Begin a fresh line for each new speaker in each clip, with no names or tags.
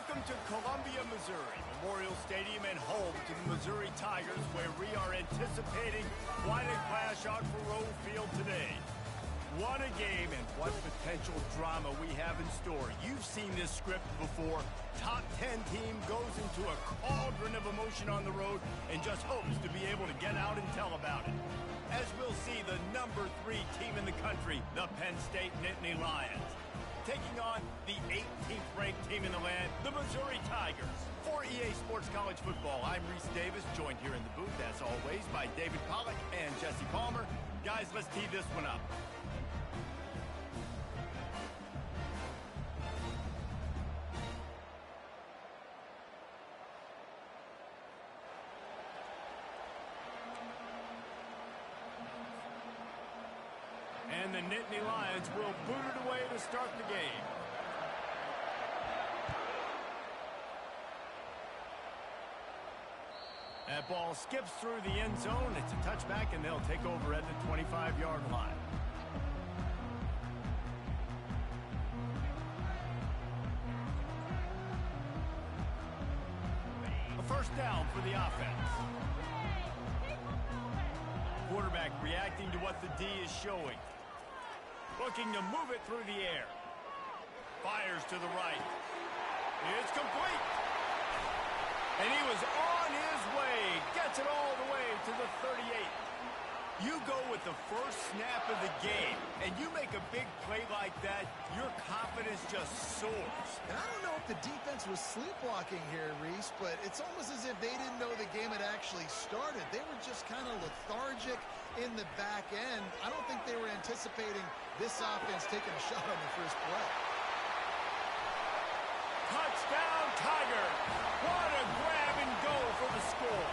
Welcome to Columbia, Missouri, Memorial Stadium and home to the Missouri Tigers, where we are anticipating quite a clash on Faroe Field today. What a game and what potential drama we have in store. You've seen this script before. Top 10 team goes into a cauldron of emotion on the road and just hopes to be able to get out and tell about it. As we'll see the number 3 team in the country, the Penn State Nittany Lions, taking on the 18th ranked team in the land, the Missouri Tigers. For EA Sports College Football, I'm Reese Davis, joined here in the booth, as always, by David Pollack and Jesse Palmer. Guys, let's tee this one up. And the Nittany Lions will boot it away to start the game. That ball skips through the end zone. It's a touchback, and they'll take over at the 25-yard line. A first down for the offense. Quarterback reacting to what the D is showing. Looking to move it through the air. Fires to the right. It's complete. And he was on his way. Gets it all the way to the 38. You go with the first snap of the game, and you make a big play like that, your confidence just soars.
And I don't know if the defense was sleepwalking here, Reese, but it's almost as if they didn't know the game had actually started. They were just kind of lethargic in the back end. I don't think they were anticipating this offense taking a shot on the first play.
Touchdown, Tigers! What a grab and go for the score.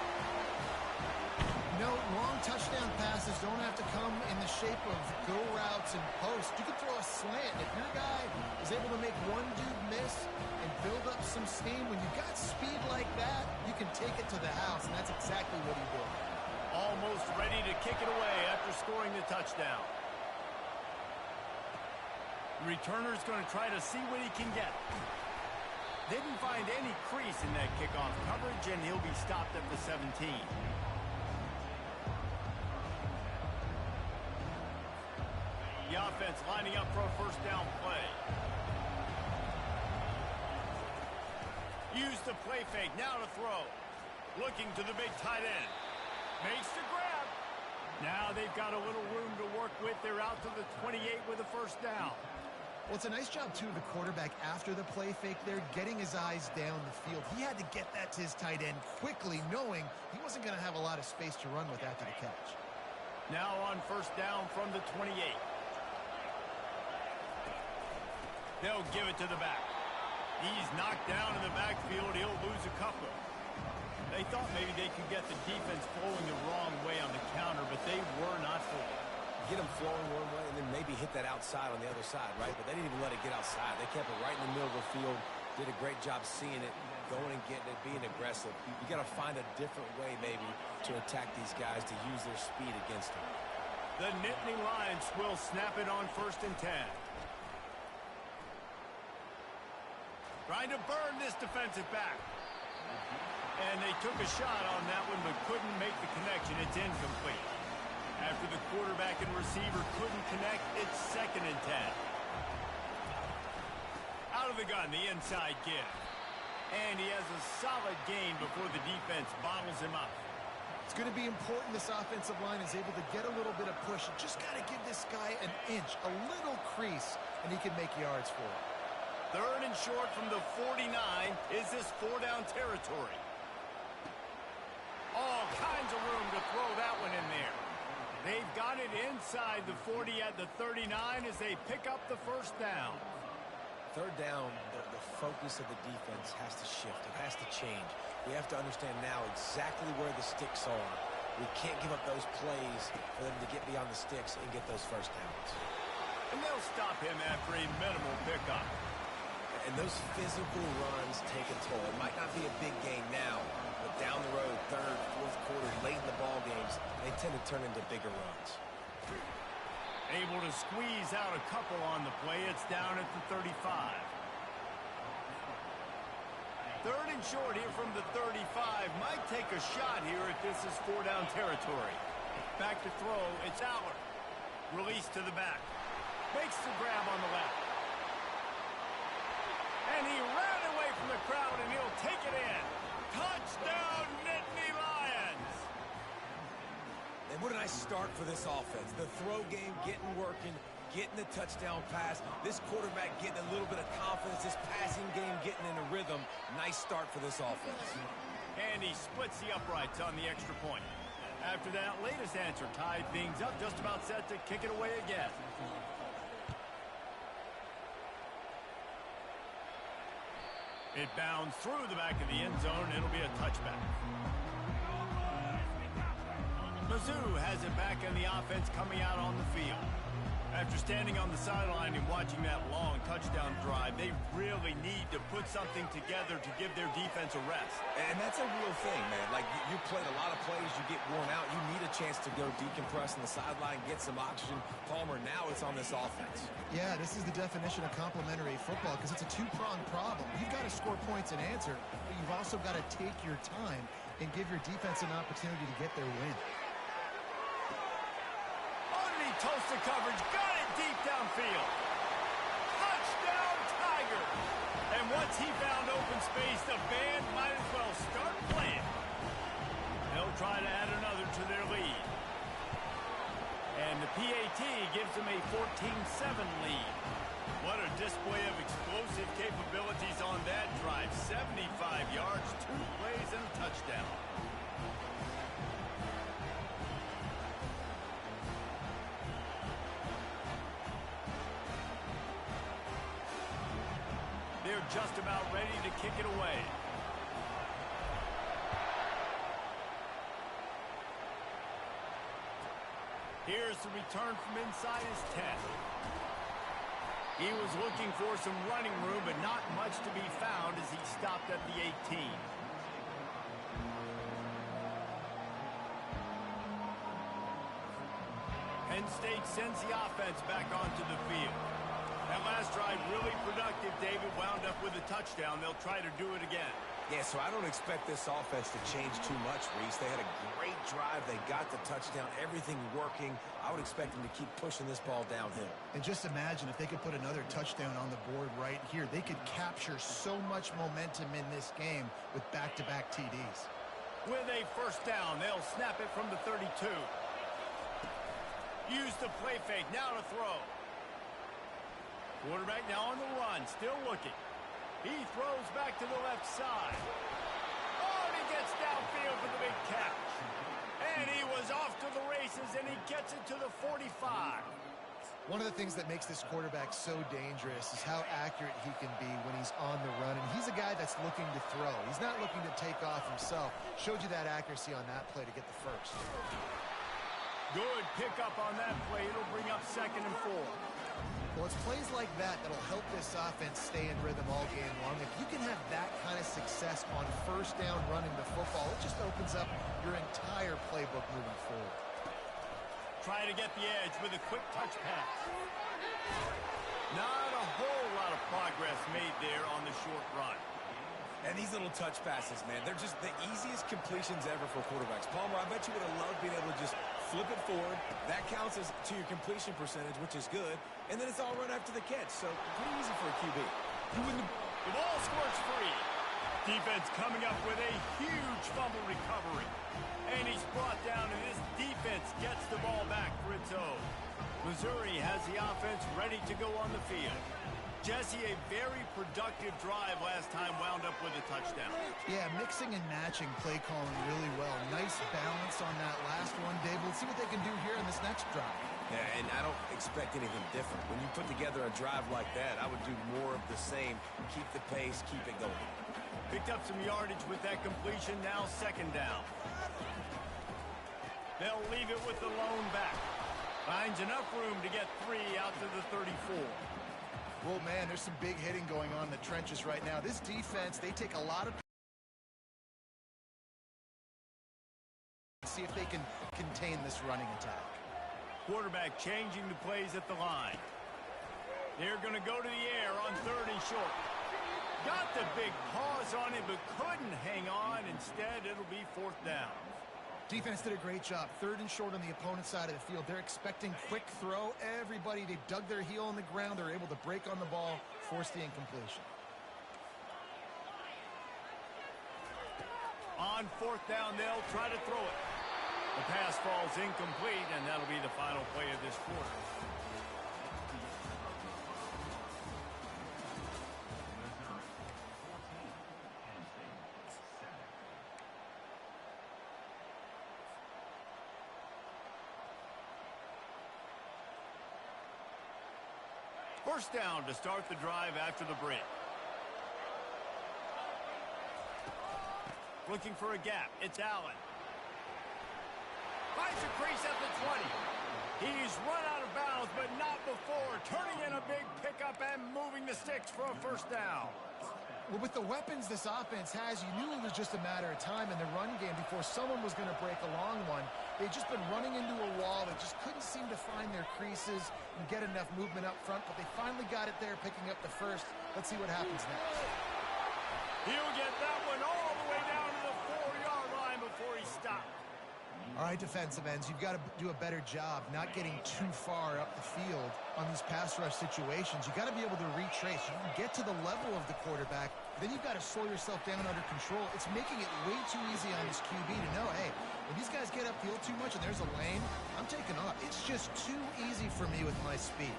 No, long touchdown passes don't have to come in the shape of go routes and posts. You can throw a slant. If your guy is able to make one dude miss and build up some steam, when you got speed like that, you can take it to the house, and that's exactly what he did.
Almost ready to kick it away after scoring the touchdown. The returner's going to try to see what he can get. Didn't find any crease in that kickoff coverage, and he'll be stopped at the 17. The offense lining up for a first down play. Use the play fake, now to throw. Looking to the big tight end. Makes the grab. Now they've got a little room to work with. They're out to the 28 with a first down.
Well, it's a nice job, too, of the quarterback after the play fake there, getting his eyes down the field. He had to get that to his tight end quickly, knowing he wasn't going to have a lot of space to run with after the catch.
Now on first down from the 28. They'll give it to the back. He's knocked down in the backfield. He'll lose a couple. They thought maybe they could get the defense flowing the wrong way on the counter, but they were not flowing.
Get them flowing one way and then maybe hit that outside on the other side, right? But they didn't even let it get outside. They kept it right in the middle of the field, did a great job seeing it, going and getting it, being aggressive. You got to find a different way maybe to attack these guys, to use their speed against them.
The Nittany Lions will snap it on 1st and 10. Trying to burn this defensive back. And they took a shot on that one but couldn't make the connection. It's incomplete. After the quarterback and receiver couldn't connect, it's 2nd and 10. Out of the gun, the inside give. And he has a solid gain before the defense bottles him up.
It's going to be important this offensive line is able to get a little bit of push. You just got to give this guy an inch, a little crease, and he can make yards for it.
3rd and short from the 49. Is this 4-down territory? All kinds of room to throw that one in there. They've got it inside the 40 at the 39 as they pick up the first down.
3rd down, the focus of the defense has to shift. It has to change. We have to understand now exactly where the sticks are. We can't give up those plays for them to get beyond the sticks and get those first downs.
And they'll stop him after a minimal pickup.
And those physical runs take a toll. It might not be a big gain now, but down the road, 3rd, 4th quarter, late in the ball games, they tend to turn into bigger runs.
Able to squeeze out a couple on the play. It's down at the 35. Third and short here from the 35. Might take a shot here if this is 4-down territory. Back to throw. It's Aller. Release to the back. Makes the grab on the left. And he ran away from the crowd, and he'll take it in. Touchdown, Nittany Lions!
And what a nice start for this offense. The throw game getting working, getting the touchdown pass. This quarterback getting a little bit of confidence. This passing game getting in a rhythm. Nice start for this offense.
And he splits the uprights on the extra point. After that latest answer tied things up, just about set to kick it away again. It bounds through the back of the end zone. It'll be a touchback. Mizzou has it back in the offense coming out on the field. After standing on the sideline and watching that long touchdown drive, they really need to put something together to give their defense a rest.
And that's a real thing, man. Like, you played a lot of plays, you get worn out. You need a chance to go decompress on the sideline, get some oxygen. Palmer, now it's on this offense.
Yeah, this is the definition of complementary football because it's a two-pronged problem. You've got to score points and answer, but you've also got to take your time and give your defense an opportunity to get their win.
Toasted coverage, got it deep downfield. Touchdown, Tiger. And once he found open space, the band might as well start playing. They'll try to add another to their lead. And the PAT gives them a 14-7 lead. What a display of explosive capabilities on that drive. 75 yards, 2 plays, and a touchdown. They're just about ready to kick it away. Here's the return from inside his 10. He was looking for some running room, but not much to be found as he stopped at the 18. Penn State sends the offense back onto the field. That last drive really productive. David wound up with a touchdown. They'll try to do it again.
Yeah, so I don't expect this offense to change too much, Reese. They had a great drive. They got the touchdown. Everything working. I would expect them to keep pushing this ball downhill.
And just imagine if they could put another touchdown on the board right here. They could capture so much momentum in this game with back-to-back TDs.
With a first down, they'll snap it from the 32. Use the play fake. Now to throw. Quarterback now on the run, still looking. He throws back to the left side. Oh, and he gets downfield for the big catch. And he was off to the races, and he gets it to the 45.
One of the things that makes this quarterback so dangerous is how accurate he can be when he's on the run. And he's a guy that's looking to throw. He's not looking to take off himself. Showed you that accuracy on that play to get the first.
Good pickup on that play. It'll bring up 2nd and 4.
Well, it's plays like that that'll help this offense stay in rhythm all game long. If you can have that kind of success on first down running the football, it just opens up your entire playbook moving forward.
Trying to get the edge with a quick touch pass. Not a whole lot of progress made there on the short run.
And these little touch passes, man, they're just the easiest completions ever for quarterbacks. Palmer, I bet you would have loved being able to just flip it forward. That counts as to your completion percentage, which is good. And then it's all run after the catch, so pretty easy for a QB.
You wouldn't have... The ball squirts free. Defense coming up with a huge fumble recovery. And he's brought down, and this defense gets the ball back for its own. Missouri has the offense ready to go on the field. Jesse, a very productive drive last time, wound up with a touchdown.
Yeah, mixing and matching play calling really well. Nice balance on that last one, Dave. Let's see what they can do here in this next drive.
Yeah, and I don't expect anything different. When you put together a drive like that, I would do more of the same. Keep the pace, keep it going.
Picked up some yardage with that completion, now 2nd down. They'll leave it with the lone back. Finds enough room to get 3 out to the 34.
Well, man, there's some big hitting going on in the trenches right now. This defense, they take a lot of... See if they can contain this running attack.
Quarterback changing the plays at the line. They're going to go to the air on 3rd and short. Got the big paws on it, but couldn't hang on. Instead, it'll be 4th down.
Defense did a great job. 3rd and short on the opponent's side of the field. They're expecting quick throw. Everybody, they dug their heel on the ground. They're able to break on the ball, force the incompletion.
On 4th down, they'll try to throw it. The pass falls incomplete, and that'll be the final play of this quarter. First down to start the drive after the break. Looking for a gap. It's Allen. Finds a crease at the 20. He's run out of bounds, but not before. Turning in a big pickup and moving the sticks for a first down.
Well, with the weapons this offense has, you knew it was just a matter of time in the run game before someone was going to break a long one. They've just been running into a wall. They just couldn't seem to find their creases and get enough movement up front, but they finally got it there, picking up the first. Let's see what happens next.
He'll get that one all the way down to the 4-yard line before he stopped.
All right, defensive ends, you've got to do a better job not getting too far up the field on these pass rush situations. You've got to be able to retrace. You can get to the level of the quarterback, then you've got to slow yourself down under control. It's making it way too easy on this QB to know, hey, when these guys get upfield too much and there's a lane, I'm taking off. It's just too easy for me with my speed.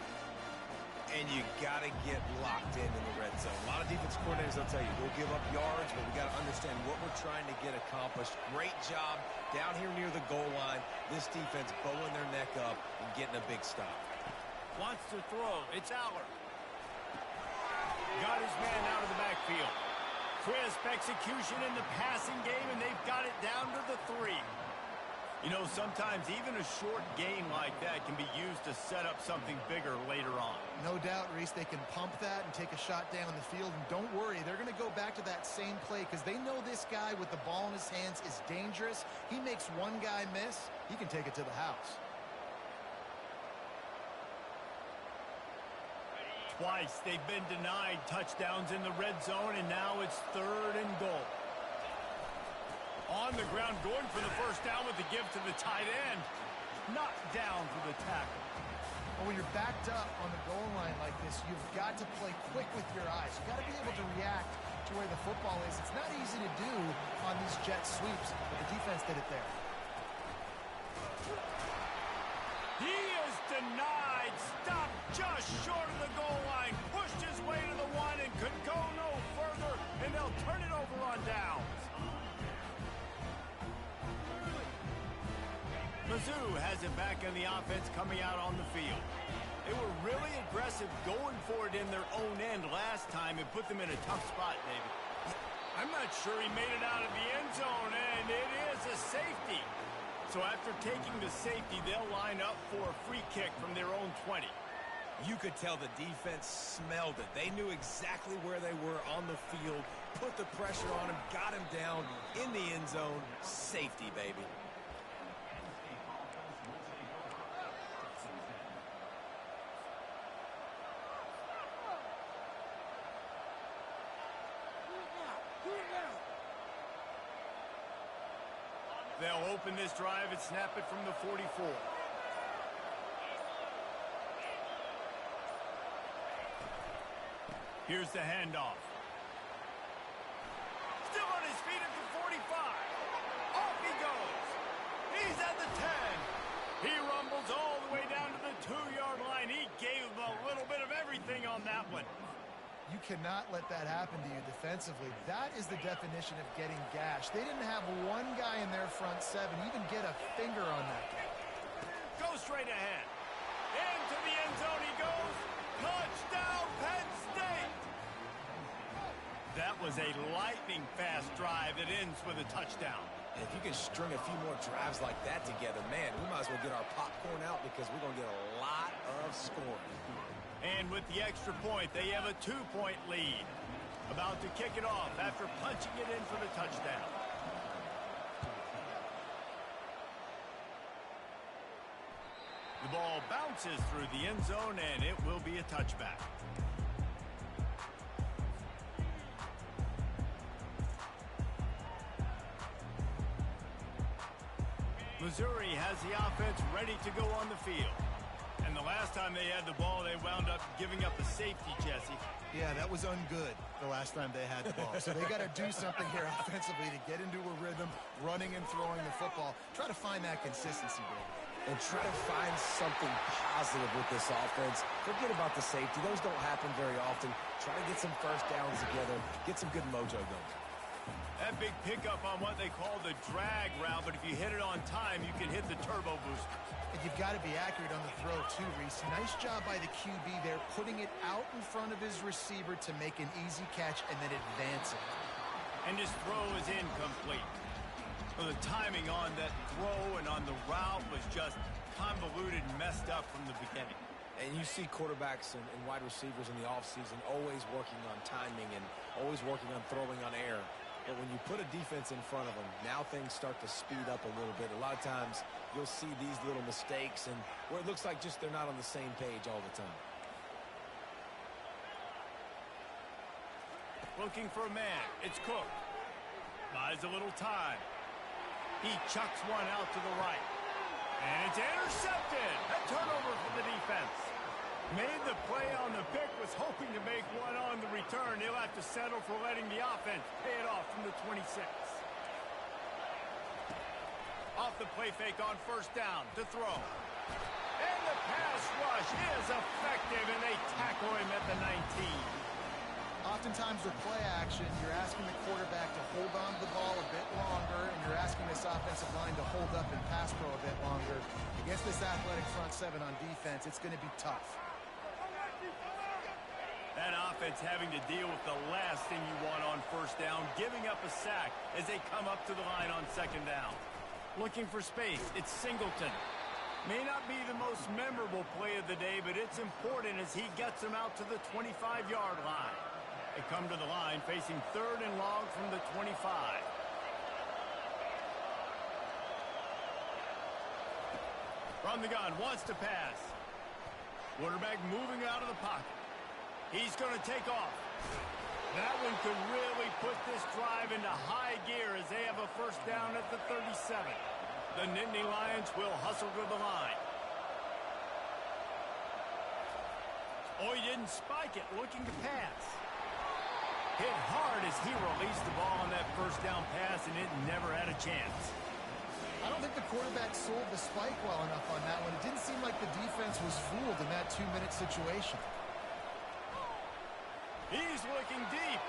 And you got to get locked in the red zone. A lot of defense coordinators, they'll tell you, we'll give up yards, but we got to understand what we're trying to get accomplished. Great job down here near the goal line. This defense bowing their neck up and getting a big stop.
Wants to throw. It's Aller. Got his man out of the backfield. Crisp execution in the passing game, and they've got it down to the 3. You know, sometimes even a short game like that can be used to set up something bigger later on.
No doubt, Reese, they can pump that and take a shot down the field. And don't worry, they're going to go back to that same play because they know this guy with the ball in his hands is dangerous. He makes one guy miss, he can take it to the house.
Twice they've been denied touchdowns in the red zone, and now it's 3rd and goal. On the ground, going for the first down with the give to the tight end. Knocked down for the tackle.
Well, when you're backed up on the goal line like this, you've got to play quick with your eyes. You've got to be able to react to where the football is. It's not easy to do on these jet sweeps, but the defense did it there.
He is denied. Stopped just short of the goal line. Pushed his way to the 1 and could go no further, and they'll turn it over on downs. Mizzou has it back in the offense coming out on the field. They were really aggressive going for it in their own end last time and put them in a tough spot, David. I'm not sure he made it out of the end zone, and it is a safety. So after taking the safety, they'll line up for a free kick from their own 20.
You could tell the defense smelled it. They knew exactly where they were on the field, put the pressure on him, got him down in the end zone. Safety, baby.
They'll open this drive and snap it from the 44. Here's the handoff. Still on his feet at the 45. Off he goes. He's at the 10. He rumbles all the way down to the 2-yard line. He gave a little bit of everything on that one.
You cannot let that happen to you defensively. That is the definition of getting gashed. They didn't have one guy in their front 7 even get a finger on that guy.
Go straight ahead. Into the end zone he goes. Touchdown, Penn State! That was a lightning-fast drive that ends with a touchdown.
And if you can string a few more drives like that together, man, we might as well get our popcorn out because we're going to get a lot of scoring.
And with the extra point, they have a 2-point lead. About to kick it off after punching it in for the touchdown. The ball bounces through the end zone, and it will be a touchback. Missouri has the offense ready to go on the field. And the last time they had the ball, they wound up giving up a safety, Jesse.
Yeah, that was ungood the last time they had the ball. So they got to do something here offensively to get into a rhythm, running and throwing the football. Try to find that consistency, David.
And try to find something positive with this offense. Forget about the safety. Those don't happen very often. Try to get some first downs together. Get some good mojo going.
That big pickup on what they call the drag route, but if you hit it on time, you can hit the turbo booster.
And you've got to be accurate on the throw, too, Reese. Nice job by the QB there, putting it out in front of his receiver to make an easy catch and then advance it.
And his throw is incomplete. So the timing on that throw and on the route was just convoluted and messed up from the beginning.
And you see quarterbacks and wide receivers in the offseason always working on timing and always working on throwing on air. But when you put a defense in front of them, now things start to speed up a little bit. A lot of times you'll see these little mistakes and where it looks like just they're not on the same page all the time.
Looking for a man. It's Cook. Buys a little time. He chucks one out to the right. And it's intercepted. A turnover for the defense. Made the play on the pick, was hoping to make one on the return. He'll have to settle for letting the offense pay it off from the 26. Off the play fake on first down to throw. And the pass rush is effective, and they tackle him at the 19.
Oftentimes with play action, you're asking the quarterback to hold on to the ball a bit longer, and you're asking this offensive line to hold up and pass pro a bit longer. Against this athletic front seven on defense, it's going to be tough.
That offense having to deal with the last thing you want on first down, giving up a sack as they come up to the line on second down. Looking for space, it's Singleton. May not be the most memorable play of the day, but it's important as he gets them out to the 25-yard line. They come to the line facing third and long from the 25. From the gun, wants to pass. Quarterback moving out of the pocket. He's going to take off. That one could really put this drive into high gear as they have a first down at the 37. The Nittany Lions will hustle to the line. Oh, he didn't spike it, looking to pass. Hit hard as he released the ball on that first down pass, and it never had a chance.
I don't think the quarterback sold the spike well enough on that one. It didn't seem like the defense was fooled in that 2-minute situation.
He's looking deep.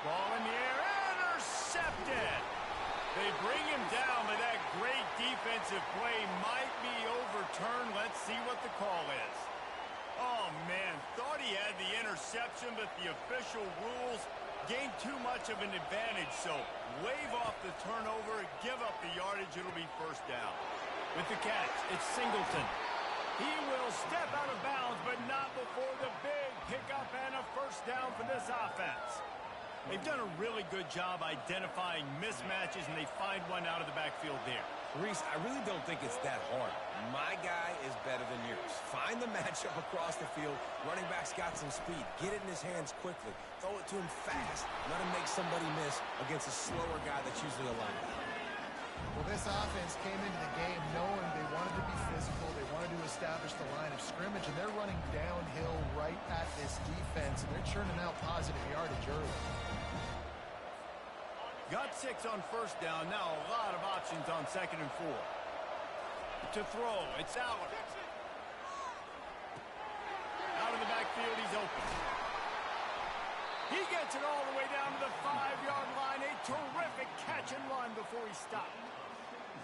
Ball in the air, intercepted. They bring him down, but that great defensive play might be overturned. Let's see what the call is. Oh, man, thought he had the interception, but the official rules gained too much of an advantage, so wave off the turnover, give up the yardage, it'll be first down. With the catch, it's Singleton. He will step out of bounds, but not before the big pickup and a first down for this offense. They've done a really good job identifying mismatches, and they find one out of the backfield there.
Reese, I really don't think it's that hard. My guy is better than yours. Find the matchup across the field. Running back's got some speed. Get it in his hands quickly. Throw it to him fast. Let him make somebody miss against a slower guy that's usually a linebacker.
Well, this offense came into the game knowing they wanted to be physical. They wanted to establish the line of scrimmage, and they're running downhill right at this defense, and they're churning out positive yardage early.
Got 6 on first down. Now a lot of options on second and 4. To throw, it's Allen. Out of the backfield, he's open. He gets it all the way down to the 5-yard line. A terrific catch and run before he stopped.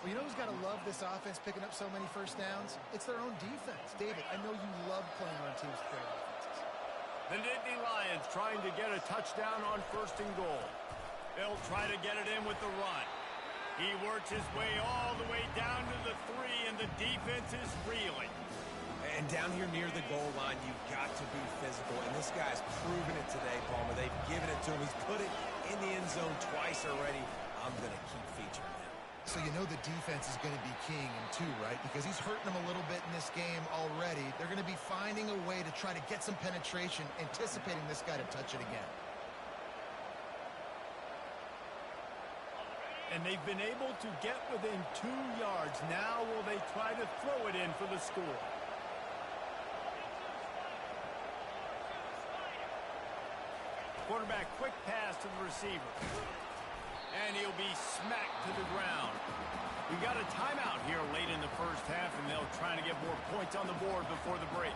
Well, you know who's got to love this offense picking up so many first downs? It's their own defense. David, I know you love playing on teams with great offenses.
The Nittany Lions trying to get a touchdown on first and goal. They'll try to get it in with the run. He works his way all the way down to the 3, and the defense is reeling.
And down here near the goal line, you've got to be physical. And this guy's proven it today, Palmer. They've given it to him. He's put it in the end zone twice already. I'm going to keep featuring him.
So you know the defense is going to be keying him too, right? Because he's hurting them a little bit in this game already. They're going to be finding a way to try to get some penetration, anticipating this guy to touch it again.
And they've been able to get within 2 yards. Now will they try to throw it in for the score? Quarterback quick pass to the receiver. And he'll be smacked to the ground. We got a timeout here late in the first half, and they'll try to get more points on the board before the break.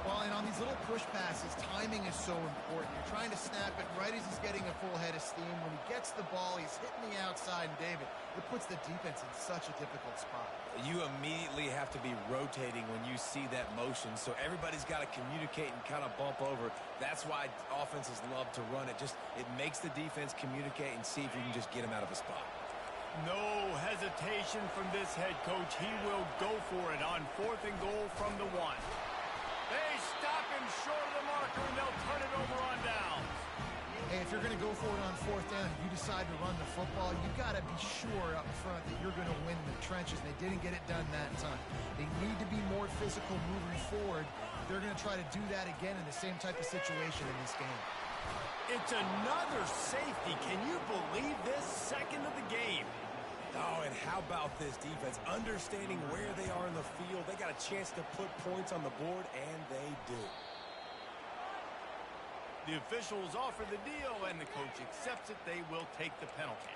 Well, and on these little push passes, timing is so important. You're trying to snap it right as he's getting a full head of steam. When he gets the ball, he's hitting the outside, and David, it puts the defense in such a difficult spot.
You immediately have to be rotating when you see that motion, so everybody's got to communicate and kind of bump over. That's why offenses love to run it. It makes the defense communicate and see if you can just get him out of a spot.
No hesitation from this head coach. He will go for it on 4th and goal from the 1. They stop him short of the marker, and they'll turn it over on downs.
Hey, if you're going to go for it on 4th down and you decide to run the football, you've got to be sure up front that you're going to win the trenches. They didn't get it done that time. They need to be more physical moving forward. They're going to try to do that again in the same type of situation in this game.
It's another safety. Can you believe this? Second of the game.
Oh, and how about this defense? Understanding where they are in the field. They got a chance to put points on the board, and they do.
The officials offer the deal, and the coach accepts it. They will take the penalty.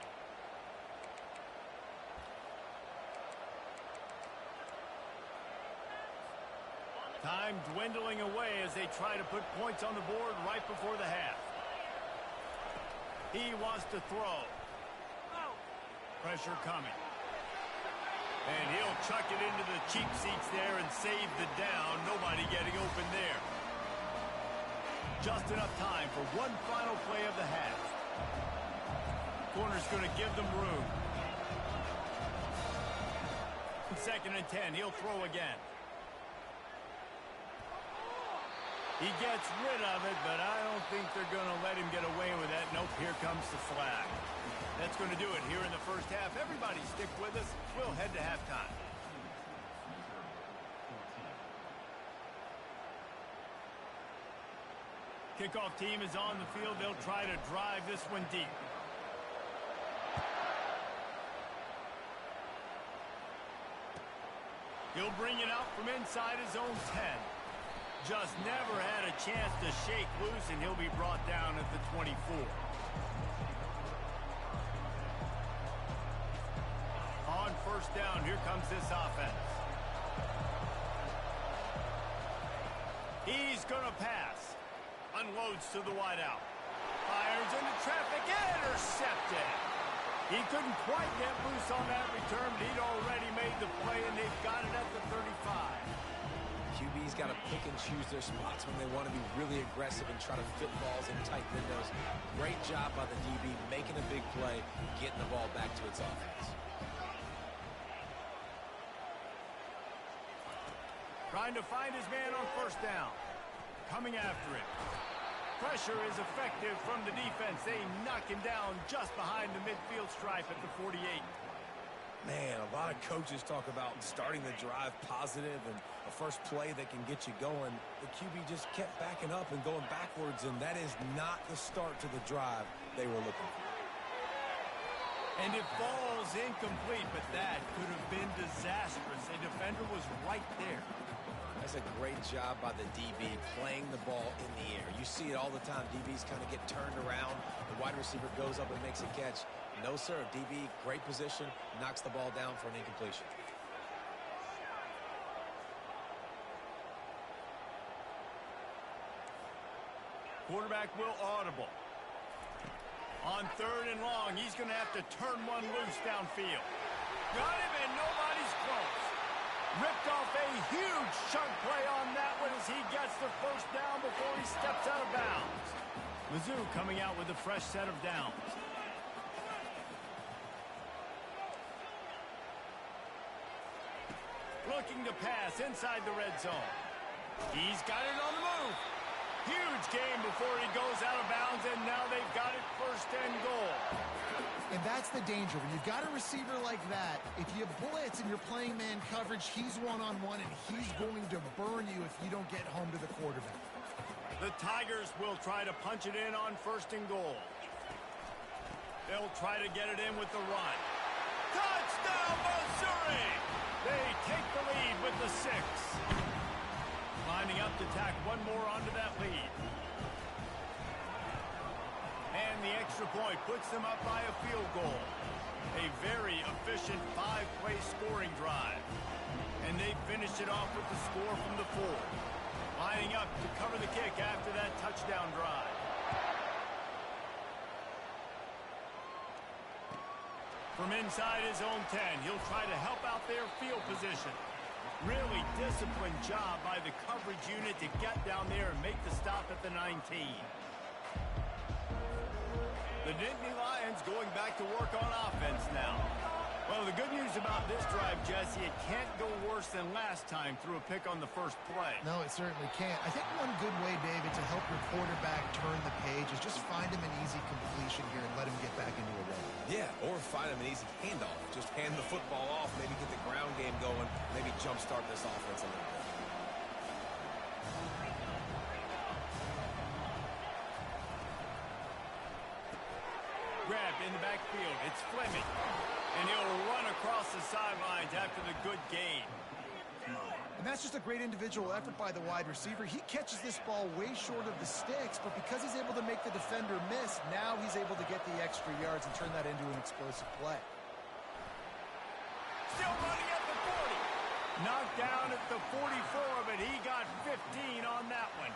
Time dwindling away as they try to put points on the board right before the half. He wants to throw. Pressure coming. And he'll chuck it into the cheap seats there and save the down. Nobody getting open there. Just enough time for one final play of the half. Corner's going to give them room. 2nd and 10. He'll throw again. He gets rid of it, but I don't think they're going to let him get away with that. Nope, here comes the flag. That's going to do it here in the first half. Everybody stick with us. We'll head to halftime. Kickoff team is on the field. They'll try to drive this one deep. He'll bring it out from inside his own 10. Just never had a chance to shake loose, and he'll be brought down at the 24. On 1st down, here comes this offense. He's going to pass. Unloads to the wideout. Fires into traffic. Intercepted. He couldn't quite get loose on that return, but he'd already made the play, and they've got it at the 35.
QB's got to pick and choose their spots when they want to be really aggressive and try to fit balls in tight windows. Great job by the DB making a big play, getting the ball back to its offense.
Trying to find his man on 1st down. Coming after it. Pressure is effective from the defense. They knock him down just behind the midfield stripe at the 48.
Man, a lot of coaches talk about starting the drive positive and a first play that can get you going. The QB just kept backing up and going backwards, and that is not the start to the drive they were looking for.
And it falls incomplete, but that could have been disastrous. A defender was right there.
That's a great job by the DB playing the ball in the air. You see it all the time. DBs kind of get turned around. The wide receiver goes up and makes a catch. No, sir. DB, great position, knocks the ball down for an incompletion.
Quarterback will audible. On 3rd and long, he's going to have to turn one loose downfield. Got him, and nobody's close. Ripped off a huge chunk play on that one as he gets the 1st down before he steps out of bounds. Mizzou coming out with a fresh set of downs. Looking to pass inside the red zone. He's got it on the move. Huge game before he goes out of bounds, and now they've got it 1st and goal.
And that's the danger. When you've got a receiver like that, if you blitz and you're playing man coverage, he's one-on-one, and he's going to burn you if you don't get home to the quarterback.
The Tigers will try to punch it in on 1st and goal. They'll try to get it in with the run. Touchdown, Missouri! They take the lead with the 6. Lining up to tack one more onto that lead. And the extra point puts them up by a field goal. A very efficient 5-play scoring drive. And they finished it off with the score from the 4. Lining up to cover the kick after that touchdown drive. From inside his own 10, he'll try to help out their field position. Really disciplined job by the coverage unit to get down there and make the stop at the 19. The Nittany Lions going back to work on offense now. Well, the good news about this drive, Jesse, it can't go worse than last time through a pick on the first play.
No, it certainly can't. I think one good way, David, to help your quarterback turn the page is just find him an easy completion here and let him get back into a run.
Yeah, or find him an easy handoff. Just hand the football off, maybe get the ground game going, maybe jumpstart this offense a little bit.
Grab in the backfield. It's Fleming. And he'll run across the sidelines after the good gain.
And that's just a great individual effort by the wide receiver. He catches this ball way short of the sticks, but because he's able to make the defender miss, now he's able to get the extra yards and turn that into an explosive play.
Still running at the 40. Knocked down at the 44, but he got 15 on that one.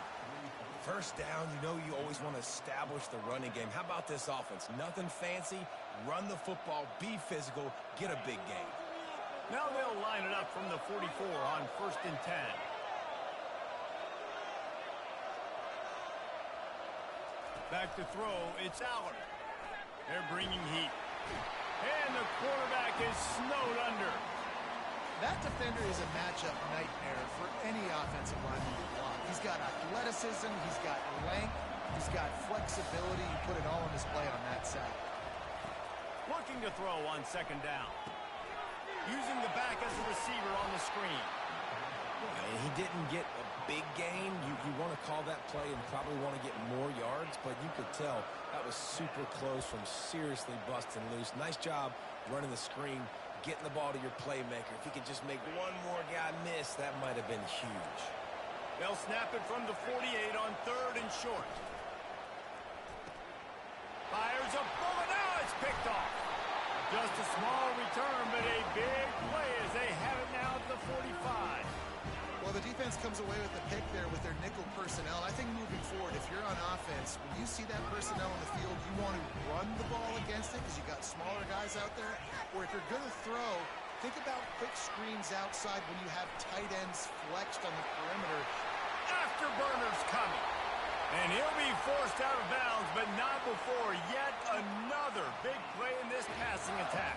First down, you know you always want to establish the running game. How about this offense? Nothing fancy. Run the football, be physical, get a big gain.
Now they'll line it up from the 44 on 1st and 10. Back to throw, it's Aller. They're bringing heat. And the quarterback is snowed under.
That defender is a matchup nightmare for any offensive lineman to block. He's got athleticism, he's got length, he's got flexibility. You put it all on display on that side.
Looking to throw on 2nd down. Using the back as a receiver on the screen.
And he didn't get a big gain. You want to call that play and probably want to get more yards, but you could tell that was super close from seriously busting loose. Nice job running the screen, getting the ball to your playmaker. If he could just make one more guy miss, that might have been huge.
They'll snap it from the 48 on 3rd and short. Fires a bullet. Now it's picked off. Just a small return, but a big play as they have it now at the 45.
Well, the defense comes away with the pick there with their nickel personnel. I think moving forward, if you're on offense, when you see that personnel in the field, you want to run the ball against it because you got smaller guys out there. Or if you're going to throw, think about quick screens outside when you have tight ends flexed on the perimeter.
Afterburner's coming. And he'll be forced out of bounds, but not before yet another big play in this passing attack.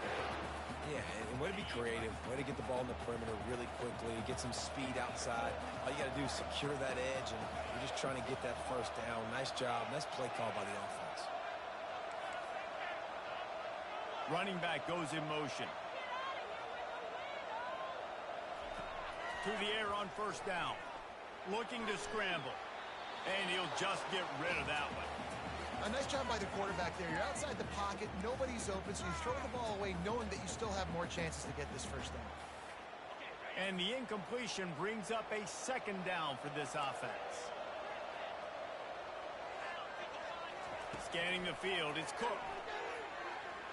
Yeah, and way to be creative, way to get the ball in the perimeter really quickly, get some speed outside. All you got to do is secure that edge, and you're just trying to get that first down. Nice job. Nice play call by the offense.
Running back goes in motion. To the air on 1st down. Looking to scramble. And he'll just get rid of that one.
A nice job by the quarterback there. You're outside the pocket, nobody's open, so you throw the ball away knowing that you still have more chances to get this first down.
And the incompletion brings up a 2nd down for this offense. Scanning the field, it's Cook.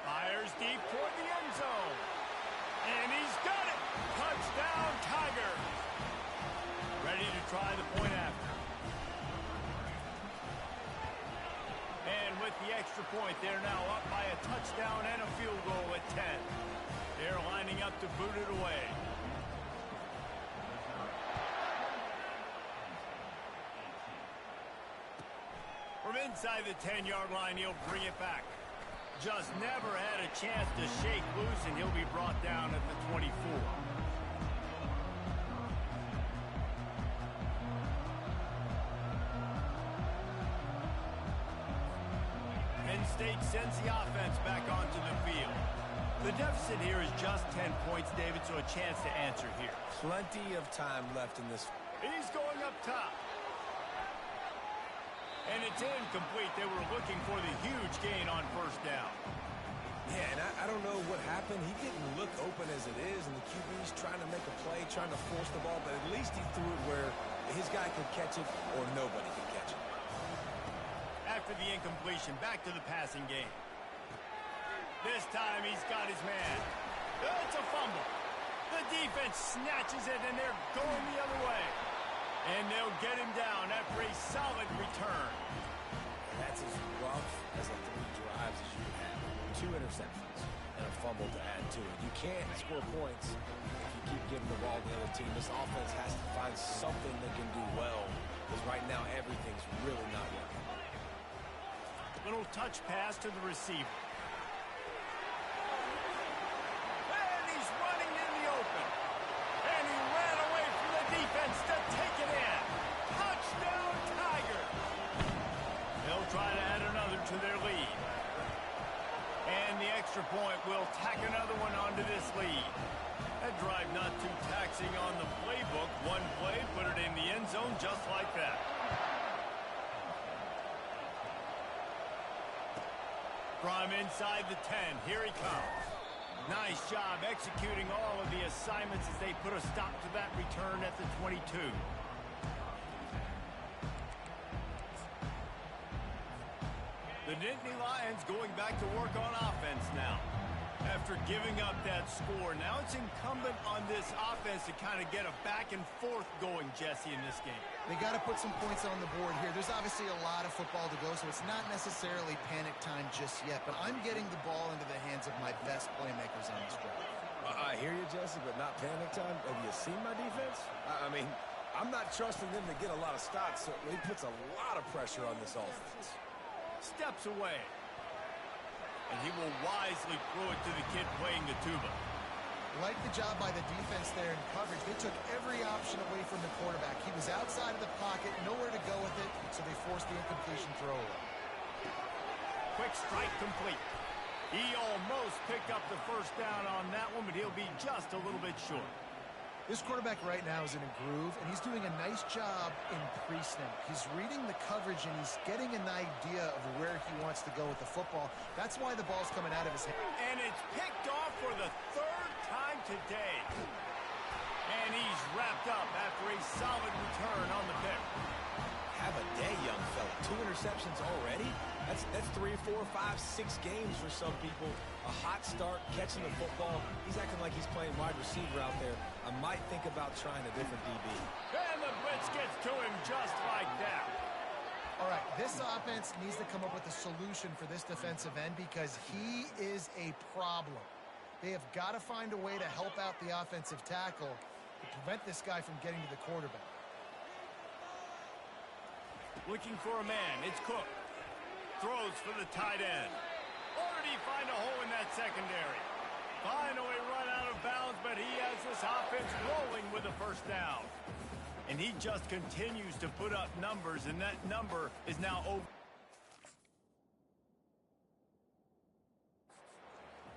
Fires deep toward the end zone. And he's got it! Touchdown, Tigers! Ready to try the point after. And with the extra point, they're now up by a touchdown and a field goal at 10. They're lining up to boot it away. From inside the 10-yard line, he'll bring it back. Just never had a chance to shake loose, and he'll be brought down at the 24. Penn State sends the offense back onto the field. The deficit here is just 10 points, David, so a chance to answer here.
Plenty of time left in this.
He's going up top. And it's incomplete. They were looking for the huge gain on 1st down.
Yeah, and I don't know what happened. He didn't look open as it is, and the QB's trying to make a play, trying to force the ball, but at least he threw it where his guy could catch it or nobody could catch it.
After the incompletion, back to the passing game. This time he's got his man. It's a fumble. The defense snatches it, and they're going the other way. And they'll get him down after a solid return.
That's as rough as a 3 drives as you have. 2 interceptions and a fumble to add to it. You can't score points if you keep giving the ball to the other team. This offense has to find something they can do well, because right now everything's really not working.
Little touch pass to the receiver. And he's running in the open. And he ran away from the defense to take it in. Touchdown, Tigers! They'll try to add another to their lead. And the extra point will tack another one onto this lead. That drive not too taxing on the playbook. One play, put it in the end zone just like that. From inside the 10, here he comes. Nice job executing all of the assignments as they put a stop to that return at the 22. The Nittany Lions going back to work on offense now. After giving up that score, now it's incumbent on this offense to kind of get a back and forth going, Jesse, in this game.
They got to put some points on the board here. There's obviously a lot of football to go, so it's not necessarily panic time just yet, but I'm getting the ball into the hands of my best playmakers on this drive.
I hear you, Jesse, but not panic time. Have you seen my defense? I mean, I'm not trusting them to get a lot of stops, so he puts a lot of pressure on this offense.
Steps away. And he will wisely throw it to the kid playing the tuba.
Like the job by the defense there in coverage. They took every option away from the quarterback. He was outside of the pocket, nowhere to go with it, so they forced the incompletion throw away.
Quick strike complete. He almost picked up the first down on that one, but he'll be just a little bit short.
This quarterback right now is in a groove, and he's doing a nice job in pre-snap. He's reading the coverage, and he's getting an idea of where he wants to go with the football. That's why the ball's coming out of his hand.
And it's picked off for the 3rd time today. And he's wrapped up after a solid return on the pick.
Have a day, young fella. 2 interceptions already? That's 3, 4, 5, 6 games for some people. A hot start, catching the football. He's acting like he's playing wide receiver out there. I might think about trying a different DB.
And the blitz gets to him just like that.
All right, this offense needs to come up with a solution for this defensive end because he is a problem. They have got to find a way to help out the offensive tackle to prevent this guy from getting to the quarterback.
Looking for a man. It's Cook. Throws for the tight end. Or did he find a hole in that secondary? Finally run out of bounds, but he has this offense rolling with a first down. And he just continues to put up numbers, and that number is now over.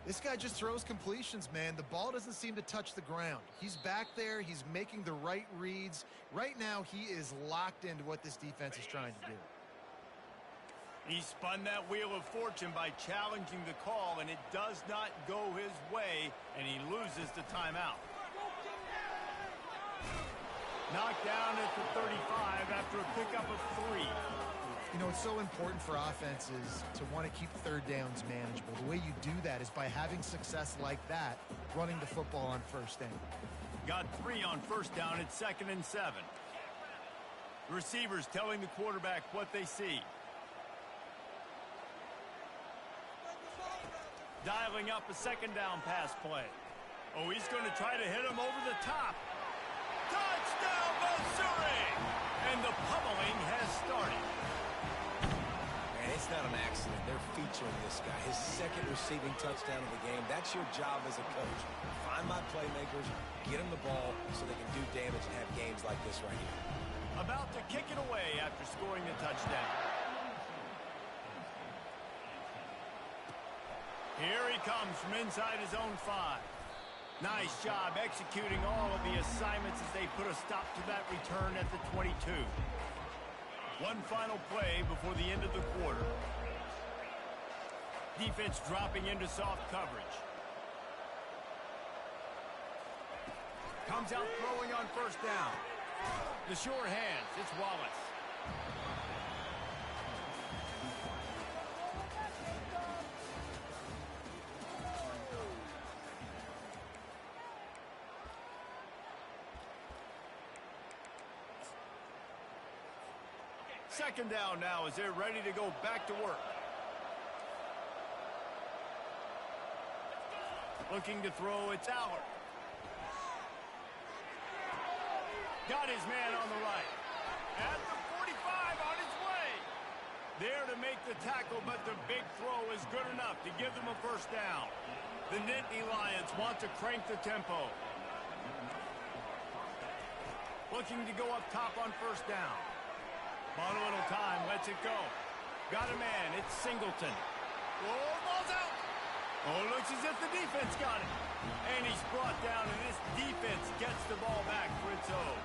This guy just throws completions, man. The ball doesn't seem to touch the ground. He's back there. He's making the right reads. Right now, he is locked into what this defense is trying to do.
He spun that wheel of fortune by challenging the call, and it does not go his way, and he loses the timeout. Knocked down at the 35 after a pickup of 3.
You know, it's so important for offenses to want to keep 3rd downs manageable. The way you do that is by having success like that, running the football on 1st down.
Got 3 on 1st down at 2nd and 7. Receivers telling the quarterback what they see. Dialing up a 2nd down pass play. Oh, he's going to try to hit him over the top. Touchdown, Missouri! And the pummeling has started.
Man, it's not an accident. They're featuring this guy. His 2nd receiving touchdown of the game. That's your job as a coach. Find my playmakers, get them the ball so they can do damage and have games like this right here.
About to kick it away after scoring the touchdown. Here he comes from inside his own 5. Nice job executing all of the assignments as they put a stop to that return at the 22. One final play before the end of the quarter. Defense dropping into soft coverage. Comes out throwing on first down. The sure hands, it's Wallace. Second down now as they're ready to go back to work. Looking to throw, it's Allard. Got his man on the right. At the 45 on his way. There to make the tackle, but the big throw is good enough to give them a first down. The Nittany Lions want to crank the tempo. Looking to go up top on first down. On a little time, lets it go. Got a man, it's Singleton. Oh, ball's out. Oh, looks as if the defense got it. And he's brought down, and this defense gets the ball back for its own.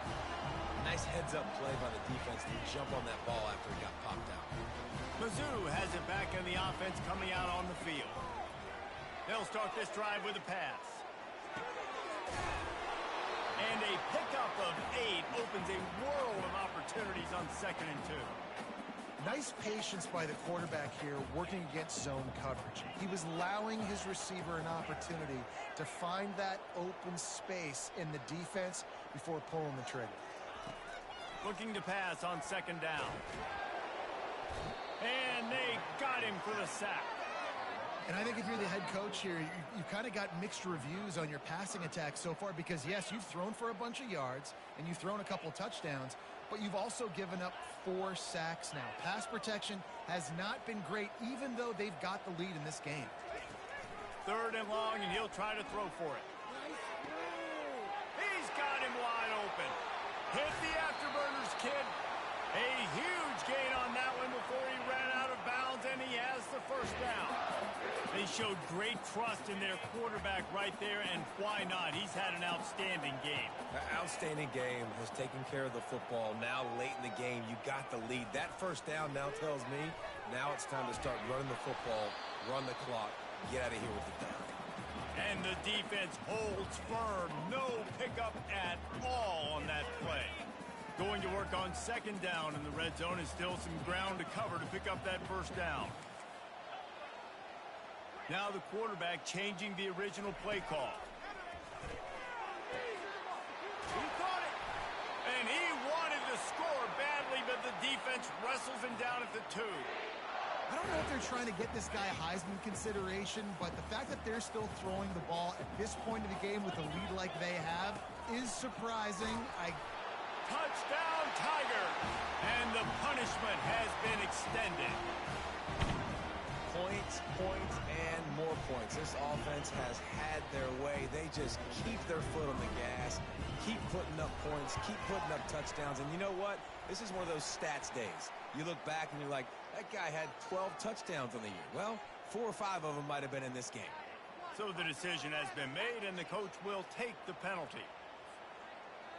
Nice heads-up play by the defense to jump on that ball after it got popped out.
Mizzou has it back in the offense coming out on the field. They'll start this drive with a pass. And a pickup of 8 opens a world of opportunities on 2nd and 2.
Nice patience by the quarterback here working against zone coverage. He was allowing his receiver an opportunity to find that open space in the defense before pulling the trigger.
Looking to pass on 2nd down. And they got him for the sack.
And I think if you're the head coach here, you kind of got mixed reviews on your passing attack so far because, yes, you've thrown for a bunch of yards and you've thrown a couple touchdowns, but you've also given up 4 sacks now. Pass protection has not been great, even though they've got the lead in this game.
3rd and long, and he'll try to throw for it. He's got him wide open. Hit the afterburners, kid. A huge gain on that one before he ran out of bounds, and he has the first down. They showed great trust in their quarterback right there, and why not? He's had an outstanding game.
An outstanding game, has taken care of the football. Now, late in the game, you got the lead. That first down now tells me now it's time to start running the football, run the clock, get out of here with the down.
And the defense holds firm. No pickup at all on that play. Going to work on 2nd down in the red zone is still some ground to cover to pick up that first down. Now the quarterback changing the original play call. He caught it. And he wanted to score badly, but the defense wrestles him down at the 2.
I don't know if they're trying to get this guy Heisman consideration, but the fact that they're still throwing the ball at this point of the game with a lead like they have is surprising.
Touchdown, Tiger! And the punishment has been extended.
Points, points, and more points. This offense has had their way. They just keep their foot on the gas, keep putting up points, keep putting up touchdowns. And you know what? This is one of those stats days. You look back and you're like, that guy had 12 touchdowns on the year. Well, 4 or 5 of them might have been in this game.
So the decision has been made, and the coach will take the penalty.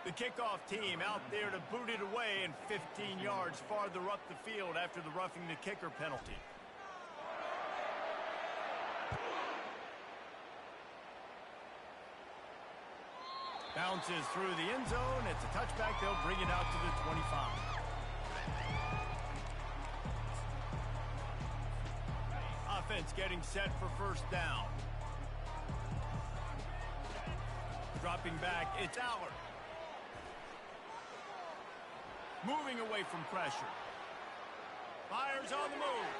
The kickoff team out there to boot it away and 15 yards farther up the field after the roughing the kicker penalty. Bounces through the end zone. It's a touchback. They'll bring it out to the 25. Offense getting set for first down. Dropping back, it's Allard. Moving away from pressure. Fires on the move.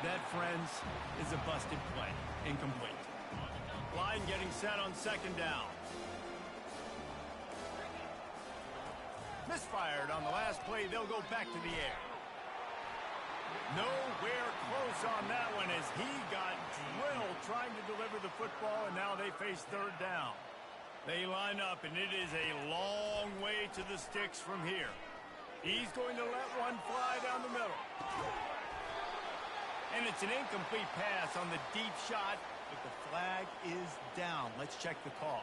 That, friends, is a busted play. Incomplete. Line getting set on 2nd down. Misfired on the last play. They'll go back to the air. Nowhere close on that one as he got drilled trying to deliver the football, and now they face 3rd down. They line up, and it is a long way to the sticks from here. He's going to let one fly down the middle. And it's an incomplete pass on the deep shot, but the flag is down. Let's check the call.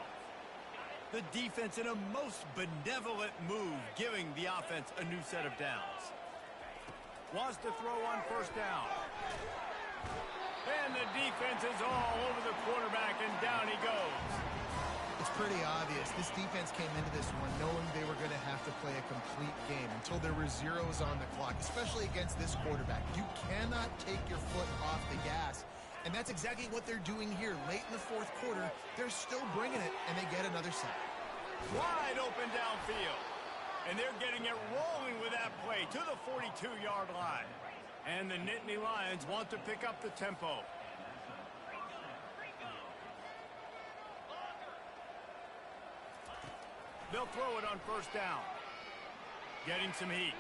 The defense in a most benevolent move, giving the offense a new set of downs. Wants to throw on first down. And the defense is all over the quarterback, and down he goes.
It's pretty obvious. This defense came into this one knowing they were going to have to play a complete game until there were zeros on the clock, especially against this quarterback. You cannot take your foot off the gas, and that's exactly what they're doing here. Late in the fourth quarter, they're still bringing it, and they get another sack.
Wide open downfield. And they're getting it rolling with that play to the 42-yard line. And the Nittany Lions want to pick up the tempo. They'll throw it on first down. Getting some heat.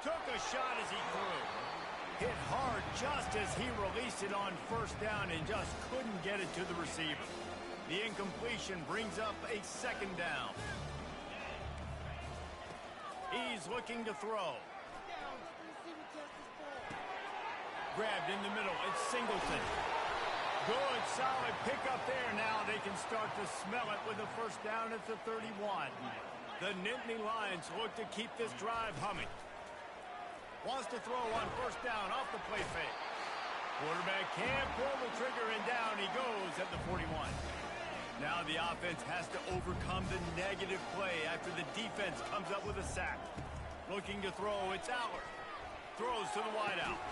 Took a shot as he threw. Hit hard just as he released it on first down and just couldn't get it to the receiver. The incompletion brings up a second down. He's looking to throw. Grabbed in the middle. It's Singleton. Good, solid pickup there. Now they can start to smell it with a first down at the 31. The Nittany Lions look to keep this drive humming. Wants to throw on first down off the play fake. Quarterback can't pull the trigger, and down he goes at the 41. Now the offense has to overcome the negative play after the defense comes up with a sack. Looking to throw, it's Aller. Throws to the wideout.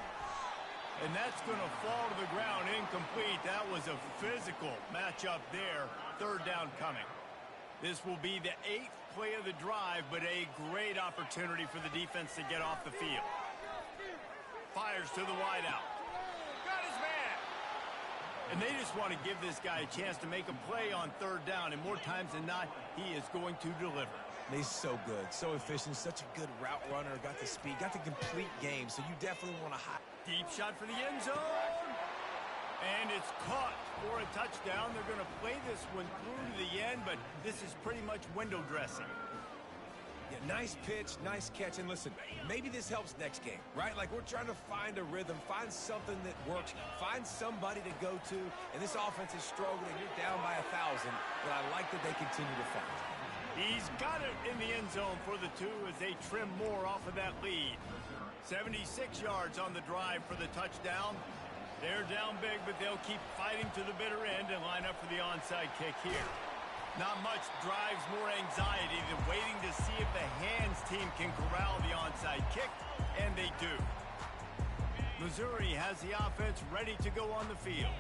And that's going to fall to the ground incomplete. That was a physical matchup there. Third down coming. This will be the 8th play of the drive, but a great opportunity for the defense to get off the field. Fires to the wideout. Got his man. And they just want to give this guy a chance to make a play on third down, and more times than not, he is going to deliver.
He's so good, so efficient, such a good route runner, got the speed, got the complete game, so you definitely want to hide.
Deep shot for the end zone. And it's caught for a touchdown. They're going to play this one through to the end, but this is pretty much window dressing.
Yeah, nice pitch, nice catch, and listen, maybe this helps next game, right? Like we're trying to find a rhythm, find something that works, find somebody to go to, and this offense is struggling. You're down by 1,000, but I like that they continue to fight.
He's got it in the end zone for the 2 as they trim more off of that lead. 76 yards on the drive for the touchdown. They're down big, but they'll keep fighting to the bitter end and line up for the onside kick here. Not much drives more anxiety than waiting to see if the hands team can corral the onside kick, and they do. Missouri has the offense ready to go on the field.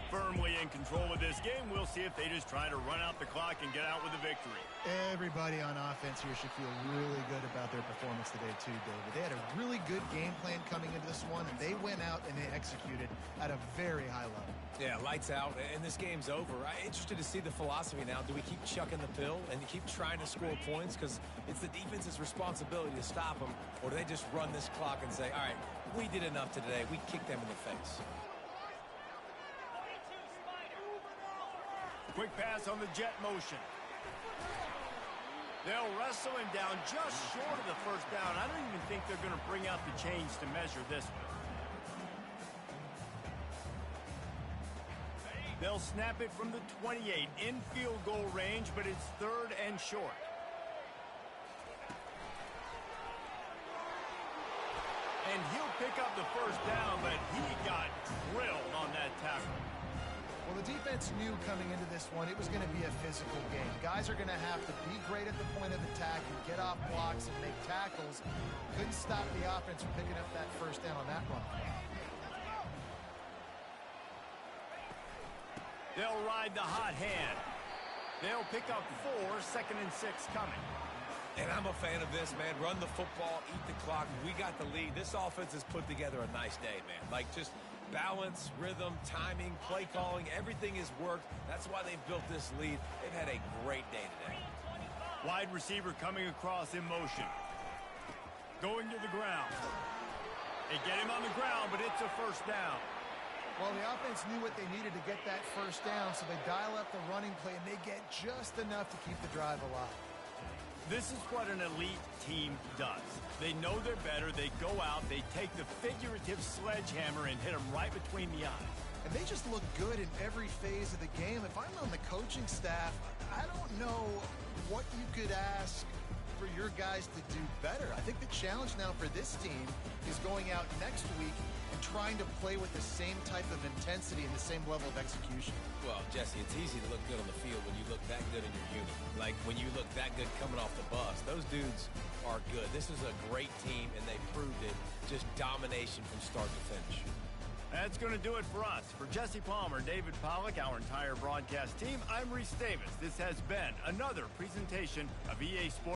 Firmly in control of this game. We'll see if they just try to run out the clock and get out with a victory.
Everybody on offense here should feel really good about their performance today too, David. They had a really good game plan coming into this one, and they went out and they executed at a very high level.
Yeah, lights out, and this game's over. I'm interested to see the philosophy now. Do we keep chucking the pill and keep trying to score points because it's the defense's responsibility to stop them, or do they just run this clock and say, all right, we did enough today. We kicked them in the face.
Quick pass on the jet motion. They'll wrestle him down just short of the first down. I don't even think they're going to bring out the chains to measure this one. They'll snap it from the 28 in field goal range, but it's third and short. And he'll pick up the first down, but he got drilled on that tackle.
Well, the defense knew coming into this one it was going to be a physical game. Guys are going to have to be great at the point of attack and get off blocks and make tackles. Couldn't stop the offense from picking up that first down on that run.
They'll ride the hot hand. They'll pick up 4, 2nd and 6 coming.
And I'm a fan of this, man. Run the football, eat the clock. We got the lead. This offense has put together a nice day, man. Like just balance, rhythm, timing, play calling, everything has worked. That's why they've built this lead. They've had a great day today.
Wide receiver coming across in motion. Going to the ground. They get him on the ground, but it's a first down.
Well, the offense knew what they needed to get that first down, so they dial up the running play, and they get just enough to keep the drive alive.
This is what an elite team does. They know they're better. They go out. They take the figurative sledgehammer and hit them right between the eyes.
And they just look good in every phase of the game. If I'm on the coaching staff, I don't know what you could ask for your guys to do better. I think the challenge now for this team is going out next week and trying to play with the same type of intensity and the same level of execution.
Well, Jesse, it's easy to look good on the field when you look that good in your unit. Like when you look that good coming off the bus. Those dudes are good. This is a great team, and they proved it. Just domination from start to finish.
That's going to do it for us. For Jesse Palmer, David Pollack, our entire broadcast team, I'm Reese Davis. This has been another presentation of EA Sports.